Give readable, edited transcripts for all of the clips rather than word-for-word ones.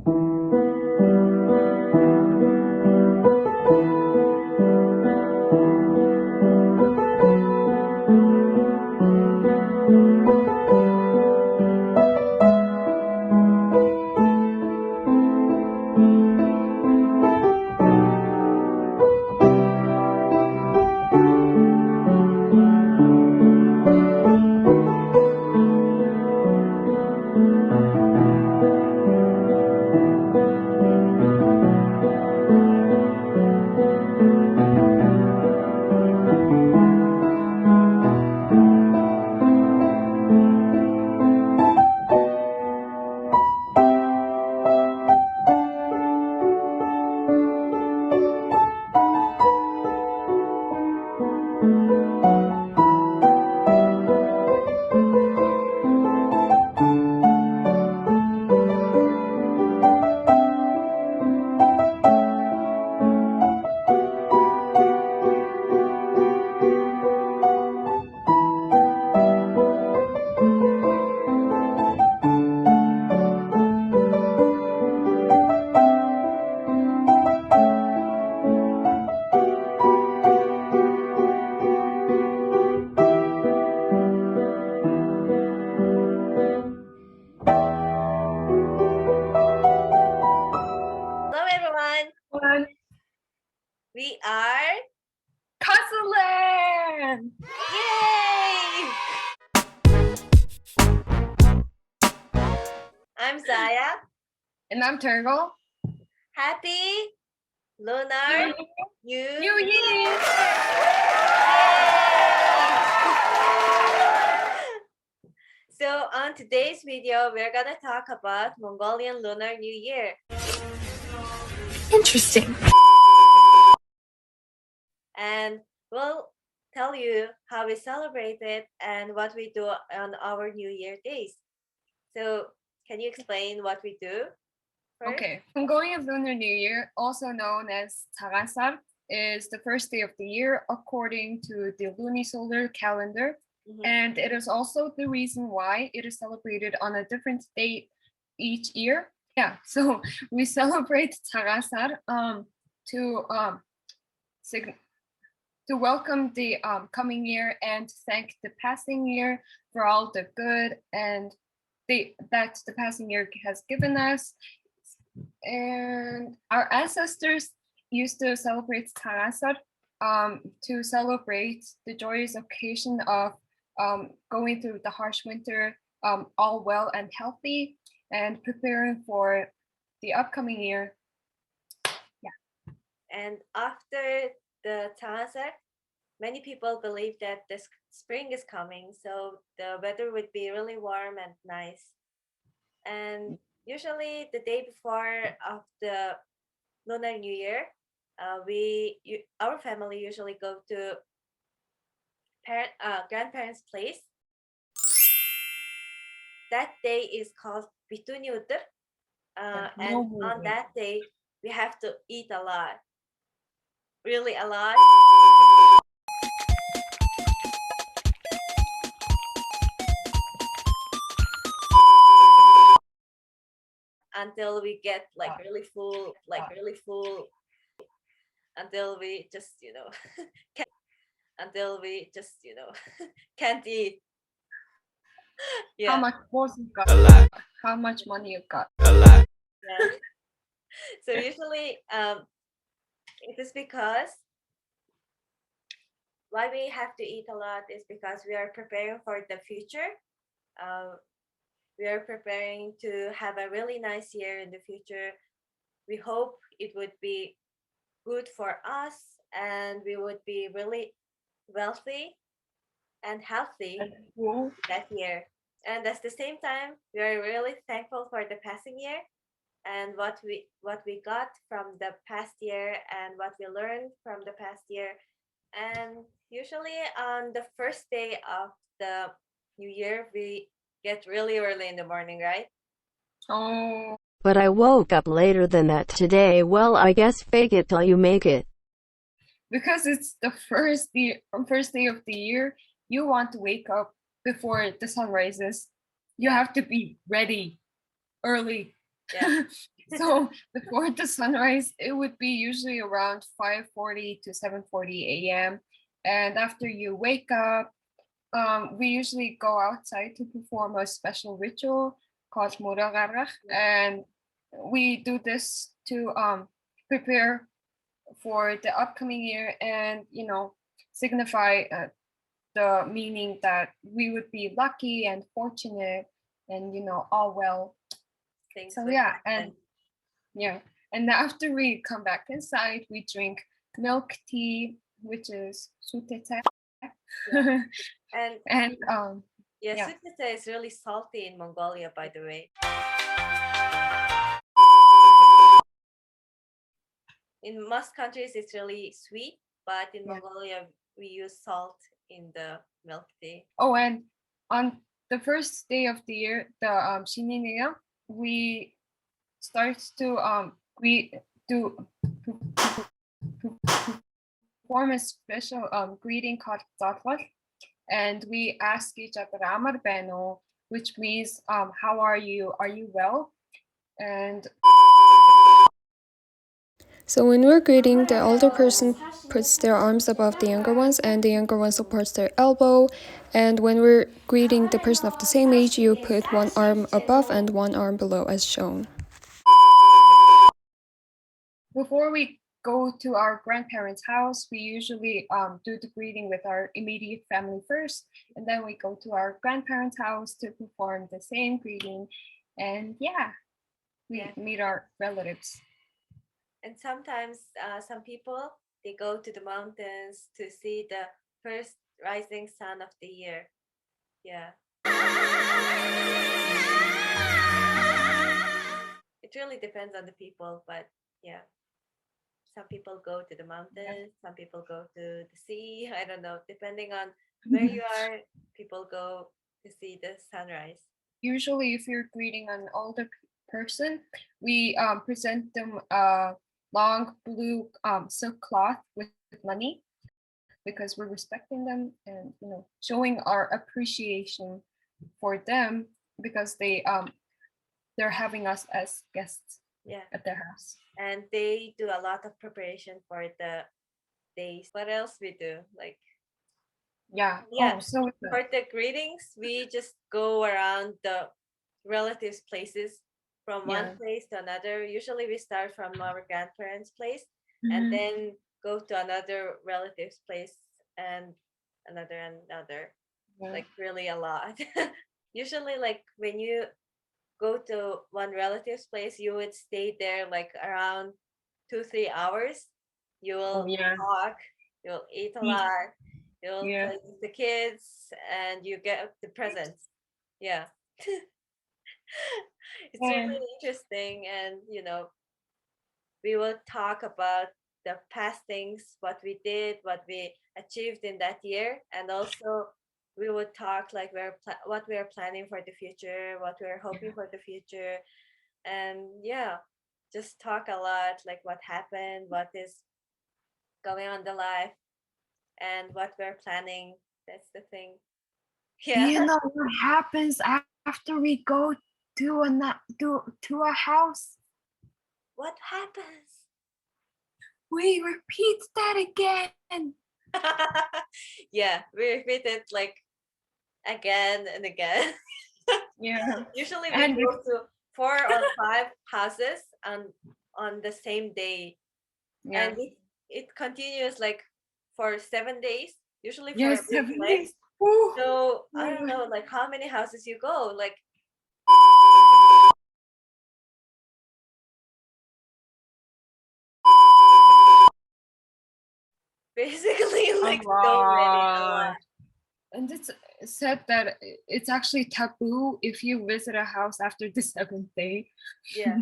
Hello everyone, we are Couzin! Yay! I'm Zaya. And I'm Turgle. Happy Lunar New New Year! Yay! So on today's video, we're gonna talk about Mongolian Lunar New Year. Interesting. And we'll tell you how we celebrate it and what we do on our New Year days. So can you explain what we do first? Okay, Mongolian Lunar New Year, also known as Tarasar, is the first day of the year according to the lunisolar calendar. And it is also the reason why it is celebrated on a different date each year. Yeah, so we celebrate Tarasar to welcome the coming year and thank the passing year for all the good and that the passing year has given us. And our ancestors used to celebrate Tarasar to celebrate the joyous occasion of going through the harsh winter all well and healthy and preparing for the upcoming year. Yeah. And after the Tarasar, many people believe that the spring is coming, so the weather would be really warm and nice. And usually the day before of the Lunar New Year, our family usually go to grandparents' place. That day is called Bitunyudur. And on that day, we have to eat a lot. Really a lot. Until we get like really full, until we just, can't eat. Yeah. How much was you got? A lot. How much money you got? A lot. Yeah. So usually it is because why we have to eat a lot is because we are preparing for the future. We are preparing to have a really nice year in the future. We hope it would be good for us and we would be really wealthy and healthy that year. And at the same time, we are really thankful for the passing year and what we got from the past year and what we learned from the past year. And usually on the first day of the new year, we get really early in the morning, right? Oh. But I woke up later than that today. Well, I guess fake it till you make it. Because it's the first day of the year, you want to wake up before the sun rises. You have to be ready early. Yeah. So before the sunrise, it would be usually around 5:40 to 7:40 a.m. And after you wake up, we usually go outside to perform a special ritual called Muragarach, and we do this to prepare for the upcoming year and signify the meaning that we would be lucky and fortunate and all well. Things So would yeah, happen. and after we come back inside, we drink milk tea, which is sutete. And And yeah, yeah. sukete is really salty in Mongolia, by the way. In most countries, it's really sweet, but in Yeah. Mongolia, we use salt in the milk tea. Oh, and on the first day of the year, the Shinineya, we start to perform a special greeting called Tatwar, and we ask each other Amar Beno, which means how are you? Are you well? And So when we're greeting, the older person puts their arms above the younger ones, and the younger one supports their elbow. And when we're greeting the person of the same age, you put one arm above and one arm below as shown. before we go to our grandparents' house, we usually do the greeting with our immediate family first, and then we go to our grandparents' house to perform the same greeting. And we meet our relatives. And sometimes some people, they go to the mountains to see the first rising sun of the year. Yeah. It really depends on the people, but yeah. Some people go to the mountains, some people go to the sea. I don't know. Depending on where you are, people go to see the sunrise. Usually, if you're greeting an older person, we present them a long blue silk cloth with money because we're respecting them and showing our appreciation for them because they're having us as guests at their house. And they do a lot of preparation for the days. What else we do? Like Oh, so for the greetings, we just go around the relatives' places from one place to another. Usually we start from our grandparents' place and then go to another relative's place and another. Like really a lot. Usually like when you go to one relative's place, you would stay there like around 2-3 hours. You will talk, you'll eat a lot, you'll play with the kids, and you get the presents. Yeah. It's really interesting, and we will talk about the past things, what we did, what we achieved in that year, and also we would talk like what we're planning for the future, what we're hoping for the future, and just talk a lot like what happened, what is going on in the life, and what we're planning. That's the thing. Yeah. You know what happens after we go to a house? What happens? We repeat that again. Yeah, we repeat it like again and again. Yeah. Usually we go to 4 or 5 houses on the same day. Yeah. And it continues like for 7 days, usually for Yes, a big 7 place. days. So I don't know like how many houses you go, like basically like so many, a lot. And it's said that it's actually taboo if you visit a house after the 7th day. Yeah.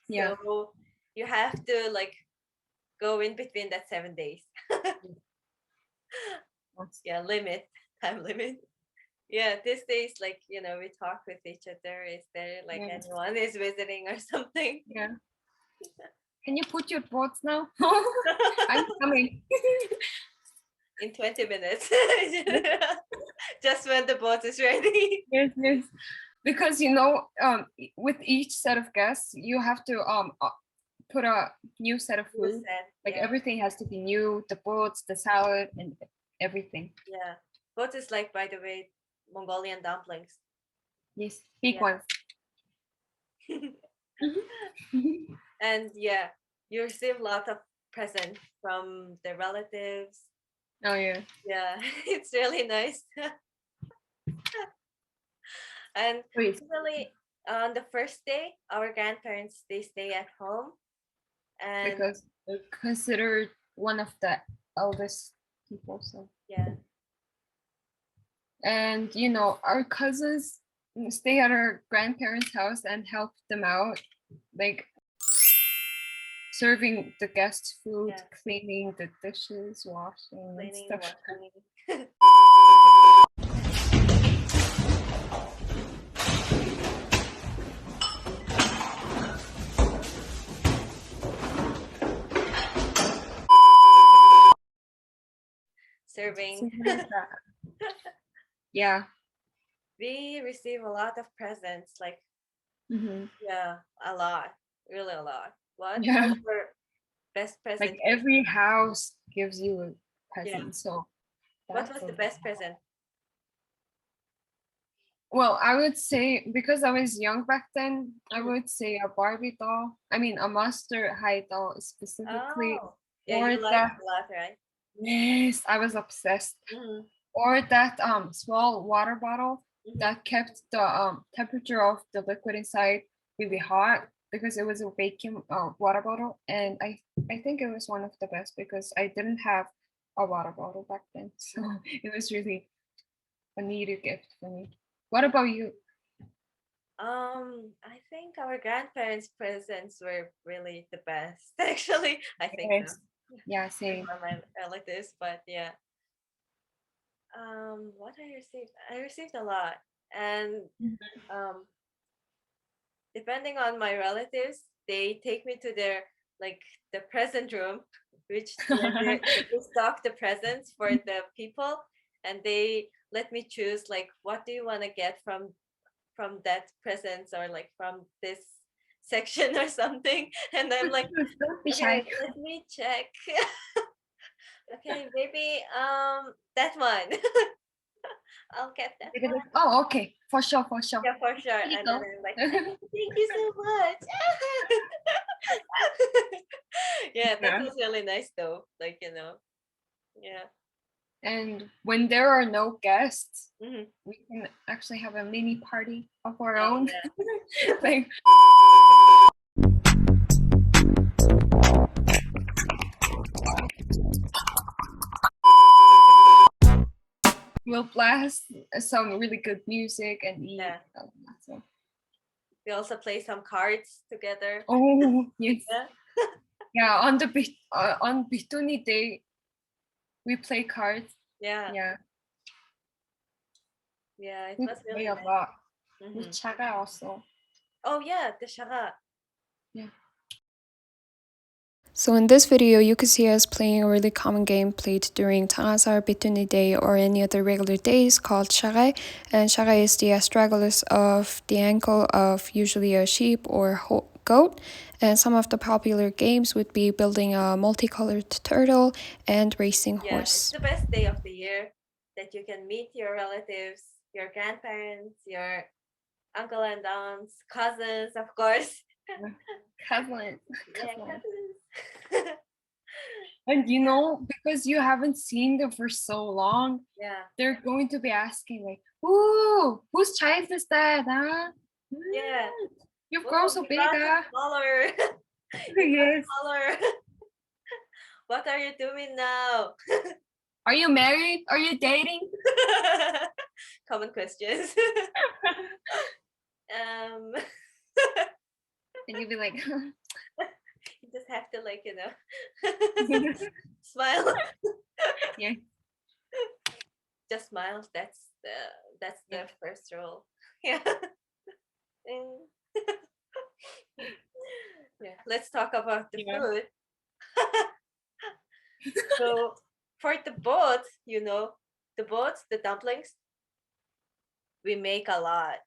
Yeah. So you have to like go in between that 7 days. Yeah, time limit. Yeah, these days, like, we talk with each other. Is there like anyone is visiting or something? Yeah. Can you put your thoughts now? I'm coming. In 20 minutes. Just when the boat is ready. Yes. because with each set of guests, you have to put a new set of You food. said, Like yeah, everything has to be new, the boats, the salad, and everything. yeah. What is like, by the way, Mongolian dumplings? Yes, big Yeah. ones. And yeah, you receive a lot of presents from the relatives. Oh yeah. Yeah, it's really nice. And Wait, usually on the first day, our grandparents they stay at home, and because they're considered one of the eldest people. So, yeah, and our cousins stay at our grandparents' house and help them out, like serving the guests food, yeah, cleaning the dishes, washing and cleaning, stuff. washing. Serving. Something like that. Yeah. We receive a lot of presents, like Hmm. yeah, a lot, really a lot. What? Yeah. What's your best present? Like every house gives you a Yeah. present. So What that's was a the best present? well, I would say because I was young back then, I Mhm. would say a Barbie doll. I mean, a Monster High doll specifically, Oh, yeah, or you like that. a lot, right? Yes, I was obsessed. Mm-hmm. Or that small water bottle Mm-hmm. that kept the temperature of the liquid inside really hot because it was a vacuum water bottle, and I think it was one of the best because I didn't have a water bottle back then, so it was really a needed gift for me. What about you? I think our grandparents' presents were really the best. Actually, I think so. Yes. Yeah, same. For my relatives, but yeah. What I received? I received a lot, and um, depending on my relatives, they take me to their like the present room, which where they stock the presents for the people, and they let me choose like what do you want to get from that presents or like from this section or something, and I'm like, Don't be okay, shy. let me check. Okay, maybe that one. I'll get that They're one. like, oh, okay, for sure, for sure. Yeah, for sure. Here you And then go. I'm like, thank you so much. Yeah, that Yeah. was really nice though. Like, yeah. And when there are no guests, Hmm. we can actually have a mini party of our Oh, own. yeah. Like we'll blast some really good music and eat. Yeah. So. We also play some cards together. Oh yes, Yeah. yeah. On Bituni Day, we play cards. Yeah. Yeah, Yeah, it we was play really a nice. lot. We Hmm. chaga also. Oh, yeah, the shara. Yeah. So in this video, you could see us playing a really common game played during Tangasar, Bituni Day, or any other regular days called Shagai. And Shagai is the astragalus of the ankle of usually a sheep or goat. And some of the popular games would be building a multicolored turtle and racing Yeah, it's horse. the best day of the year that you can meet your relatives, your grandparents, your uncle and aunts, cousins, of course. Cousin. Yeah, Cousin. cousins. And because you haven't seen them for so long, Yeah, they're going to be asking like, "Ooh, whose child is that? Huh? yeah. You've grown Oh, so you big, got huh?" smaller. You got Yes. smaller. What are you doing now? Are you married? Are you dating? Common questions. um, And you'll be like, you just have to like smile. yeah. Just smile. That's the first rule. Yeah. And yeah. Let's talk about the Yeah. food. So for the boat, the boats, the dumplings, we make a lot.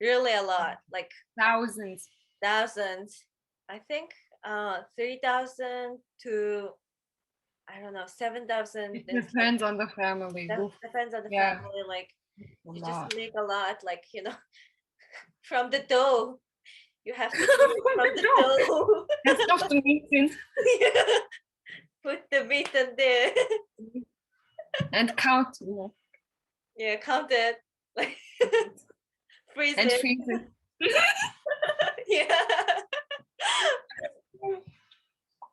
really a lot, like thousands. thousands. I think 3,000 to, I don't know, 7,000. It It's like depends on the family. that Oof, depends on the yeah, family. Like a you just lot. make a lot, like from the dough. You have to do it from the dough. And stuff to meat in Yeah. Put the meat in there. and count, Yeah, count it. Like freeze and it. freeze it. Yeah.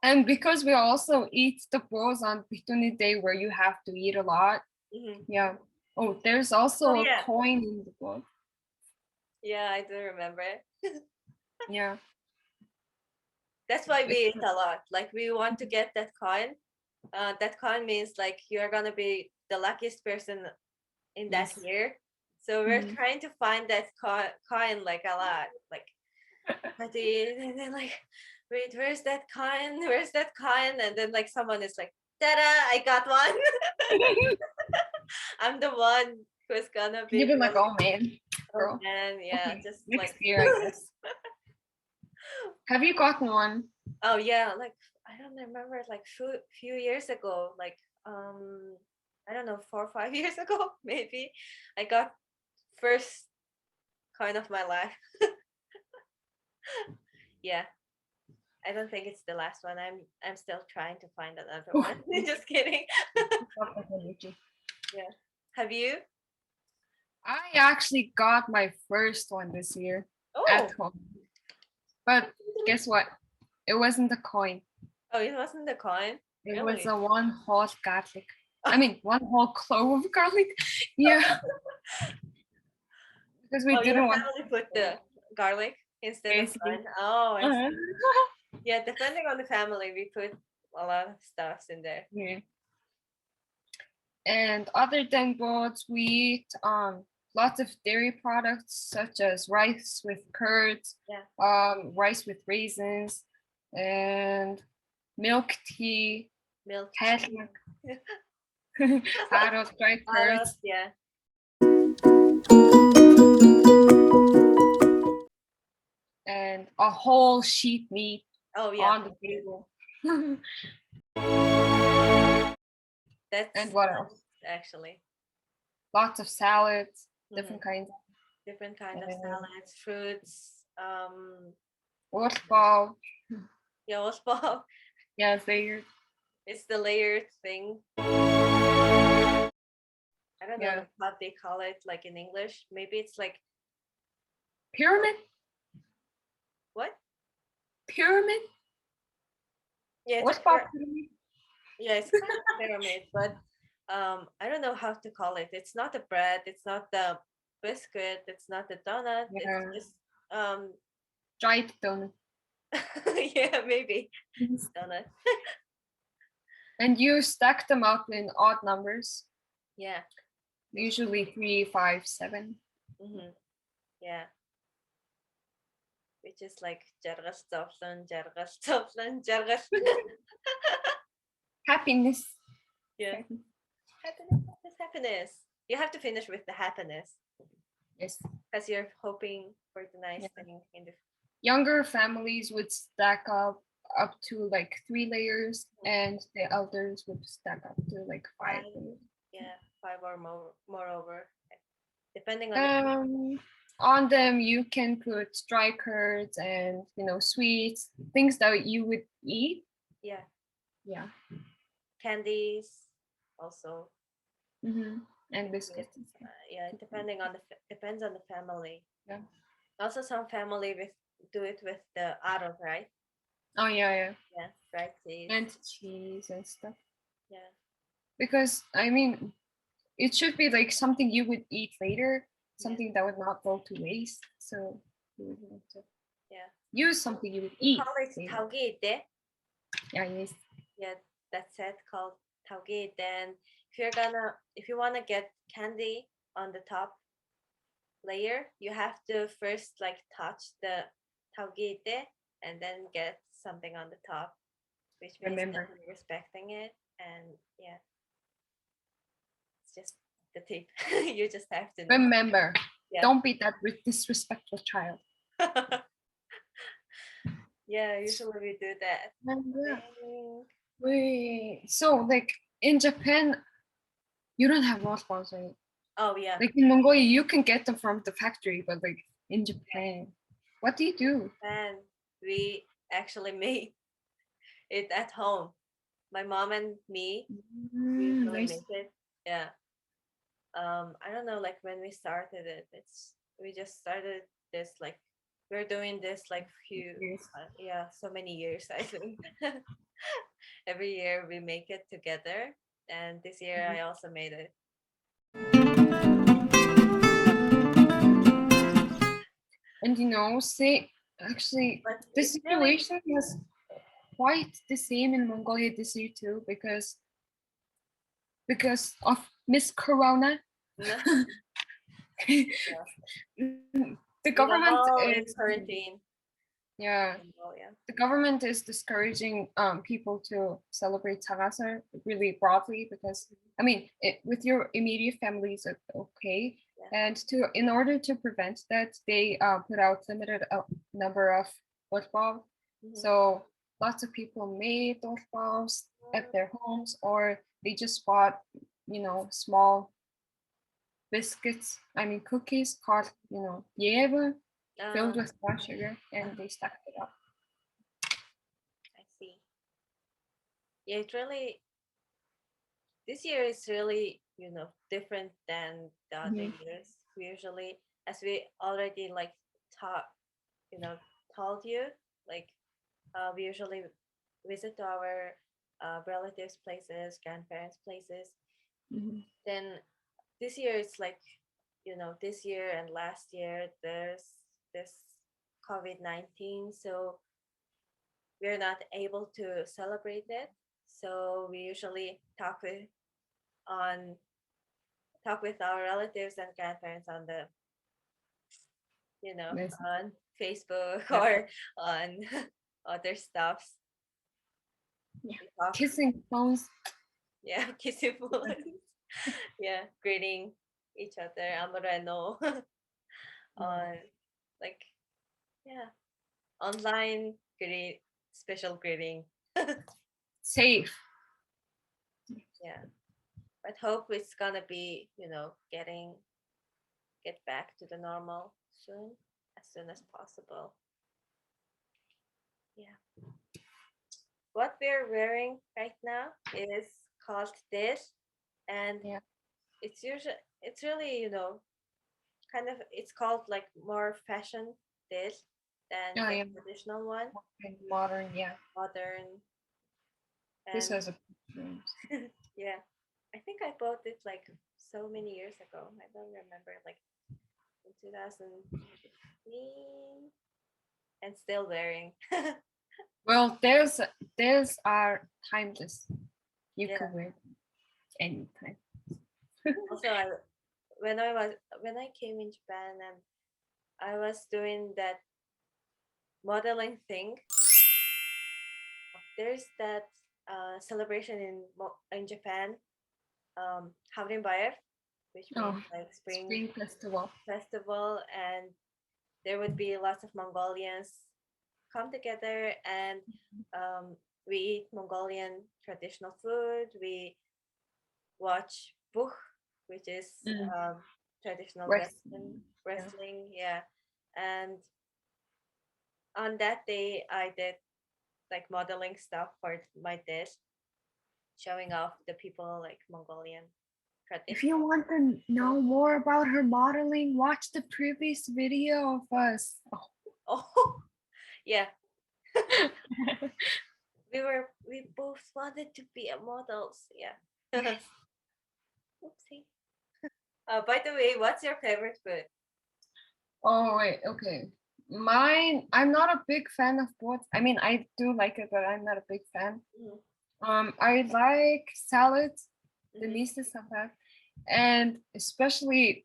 And because we also eat the balls on Bituni Day where you have to eat a lot. Mhm. Yeah. Oh, there's also Oh a yeah. coin in the bowl. Yeah, I do remember. Yeah. That's why we It's eat a lot. Like we want to get that coin. That coin means like you're gonna be the luckiest person in that Yes. year. So we're Mhm. trying to find that coin like a lot. Like but and then like, wait, where's that coin? Where's that coin? And then like someone is like, ta-da, I got one. I'm the one who's gonna be You've been like, really, oh man, oh girl. man, yeah, Okay, just next like year, I guess. Have you gotten one? oh yeah, like I don't remember, like few years ago, like I don't know, 4 or 5 years ago, maybe I got first coin of my life. Yeah, I don't think it's the last one. I'm still trying to find another Oh, one. Just kidding. stop that energy. Yeah. Have you? I actually got my first one this year Oh, at home. But guess what? It wasn't a coin. oh, it wasn't the coin. It was Really? a one whole garlic. I mean, one whole clove of garlic. Yeah, because we Oh, your didn't want family put the garlic instead of basically. coin. Oh, I see. Uh-huh. Yeah, depending on the family, we put a lot of stuffs in there. Yeah. And other than boats, we eat lots of dairy products such as rice with curds, Yeah. rice with raisins, and milk tea, Milk hazelnut, cheese. arroz, dried Arroz, curds, yeah. and a whole sheep meat Oh, yeah. on the table. That's And what else? nice, actually. Lots of salads, Mhm. different kinds. Different kind of And salads, fruits. Wortball. Yeah, ospo. Yeah, they It's the layered thing. I don't know yeah. like, how they call it, like in English. Maybe it's like Pyramid? what? Pyramid? Yeah, it's a Wortball pyramid? yeah, it's kind of pyramid, but I don't know how to call it. It's not the bread, it's not the biscuit, it's not the donut. It's Yeah. just Dried donut. yeah, maybe Mhm. donut. And you stack them up in odd numbers, Yeah. usually 3, 5, 7. Mm-hmm. Yeah. Which is like jargas toflan, jargas toflan, jargas. Happiness. Yeah. Happiness, happiness, happiness. You have to finish with the happiness Yes. because you're hoping for the nice Yeah. thing in the Younger families would stack up to like 3 layers, and the elders would stack up to like 5 five. layers. Yeah, five or more. Moreover, depending on the On them you can put dry curds and sweets, things that you would eat. yeah, Yeah. candies also. And biscuits and stuff. Yeah, depending on depends on the family. Yeah. Also, some family do it with the arroz, right? Oh yeah. Yeah, fried cheese. And cheese and stuff. Yeah. Because I mean, it should be like something you would eat later, something that would not go to waste. So you would want to use something you would We eat call it later. taugeite. Yeah, yes. Yeah, that's it, called taugeite. Then if you wanna get candy on the top layer, you have to first like touch the taugeite and then get something on the top, which means Remember. that you're respecting it. And yeah, it's just the tip. You just have to know. Remember. Yeah. Don't be that disrespectful child. Yeah, usually we do that. And yeah. Mm, Wait, so like in Japan, you don't have mothballs, right? oh yeah, Like in Mongolia, you can get them from the factory, but like in Japan, what do you do? and we actually made it at home. My mom and me, we usually Nice. make it. Yeah. I don't know, like when we started it, we just started this like we're doing this like few Yes. yeah, so many years I think. Every year we make it together, and this year I also made it. And you know, say actually, But the it's really situation was quite the same in Mongolia this year too, because of Miss Corona. no, yeah. The We government all in is quarantine. yeah, Oh yeah. the government is discouraging people to celebrate Tagasar really broadly because I mean with your immediate family is okay, Yeah. and to in order to prevent that they put out limited number of football, Mhm. so lots of people made those balls at their homes or they just bought small biscuits, I mean cookies called yeva filled Ah, with brown sugar and ah, they stacked it up. I see. Yeah, it really this year is really different than the other Mhm. years. We usually, as we already like taught you know told you, like we usually visit to our relatives places, grandparents places. Mhm. Then this year it's like this year and last year there's this COVID-19, so we're not able to celebrate it. So we usually on talk with our relatives and grandparents on the Yes. on Facebook Yeah. or on other stuffs. Yeah. We talk, Kissing phones. yeah, kissing foods, yeah, greeting each other, amoreno, on like yeah, online special greeting, Safe. yeah. But hope it's gonna be get back to the normal as soon as possible. Yeah. What we're wearing right now is called this, and Yeah. it's really kind of it's called like more fashion this than Oh, the yeah. traditional one, And modern. Yeah. modern. This And has a. yeah, I think I bought it like so many years ago. I don't remember, like in 2015, and still wearing. Well, there's are timeless. You Yeah. can wear anytime. Also, when I came in Japan and I was doing that modeling thing. There's that celebration in Japan, Halloween Bayer, which means Oh, like spring spring festival. festival, and there would be lots of Mongolians come together, and um, we eat Mongolian traditional food. We watch buch, which is Mm. traditional Rest. Yeah. wrestling, yeah. And on that day, I did like modeling stuff for my dish, showing off the people like Mongolian If you traditional want to food. know more about her modeling, watch the previous video of us. Oh, yeah. We both wanted to be models. Yeah. Oopsie. By the way, what's your favorite food? Oh wait, okay. Mine, I'm not a big fan of both. I mean, I do like it, but I'm not a big fan. Mm-hmm. I like salads, the Mm-hmm. Misa salad, and especially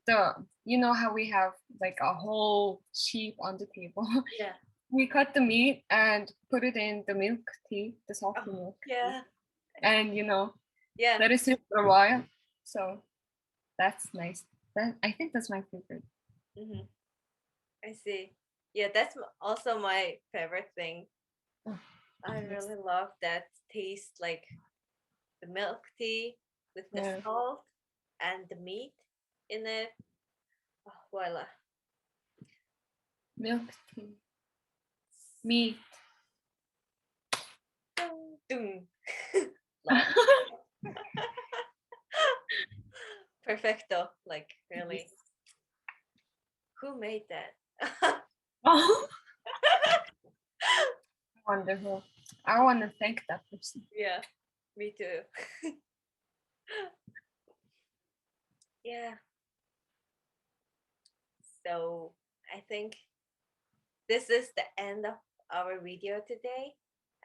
you know how we have like a whole sheep on the table. Yeah. We cut the meat and put it in the milk tea, the Oh, salty milk tea, yeah. and Yeah. let it sit for a while. So that's nice. I think that's my favorite. Mm-hmm. I see. Yeah, that's also my favorite thing. I really love that taste, like the milk tea with the Yeah. salt and the meat in it. Oh, voila. Milk tea. Meat. Dung, dung. Love. Perfecto. Like, really. Who made that? Oh, wonderful. I want to thank that person. Yeah, me too. Yeah. So I think this is the end of our video today.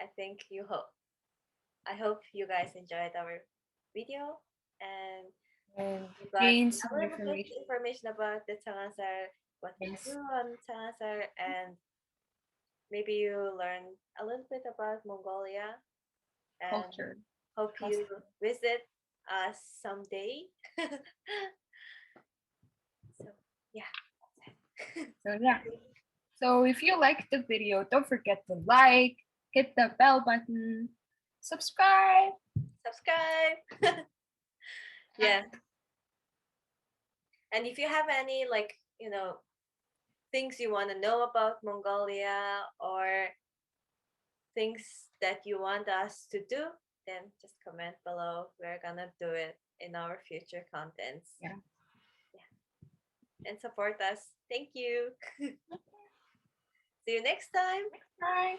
I hope you guys enjoyed our video and And you got gain a some little bit information. information about the Tangasar, what we Yes. do on Tangasar, and maybe you learn a little bit about Mongolia. And Culture. hope you visit us someday. So yeah. So yeah. So if you like the video, don't forget to like, hit the bell button, subscribe. Subscribe. Yeah. And if you have any things you want to know about Mongolia or things that you want us to do, then just comment below. We're gonna do it in our future contents. Yeah. And support us. Thank you. See you next time. Bye.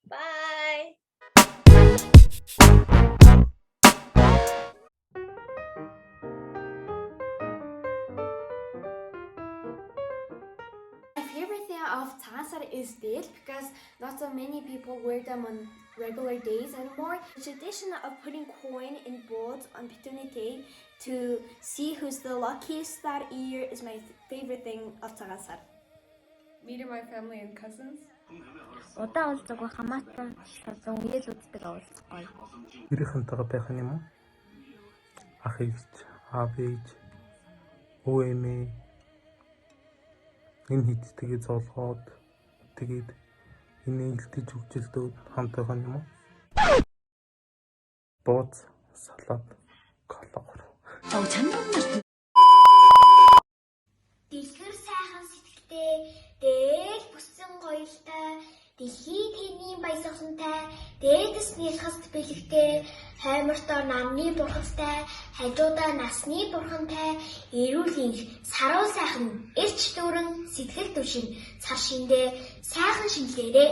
Bye. My favorite thing of Tangasar is this because not so many people wear them on regular days anymore. The tradition of putting coin in bowls on Pitunite to see who's the luckiest that year is my favorite thing of Tangasar. Meeting my family and cousins. Удаан уулзаагүй хамаатан шалан үеэс үздэг уулзахгүй. Ирийнхэнтэйгээ байх нь юм уу? Ах ээж, аав ээж, өвөө эмээ энэ хийдтэйгээ золгоод тэгээд энэ илтэж үжилдүүд хамтайгаа юм уу? Бооц, салаад, калгар. Дэлгэр сайхан сэтгэлтэй, дээл бүссэн гоёлтой, дэлхий тээний баясгалантай, дээдэс нялхаст бэлэгтэй, хоймортой намны бурхантай, хажуудаа насны бурхантай, эрүүлийн саруу сайхан, эрч дүүрэн сэтгэл түшин, цар шиндээ сайхан шинлээрээ.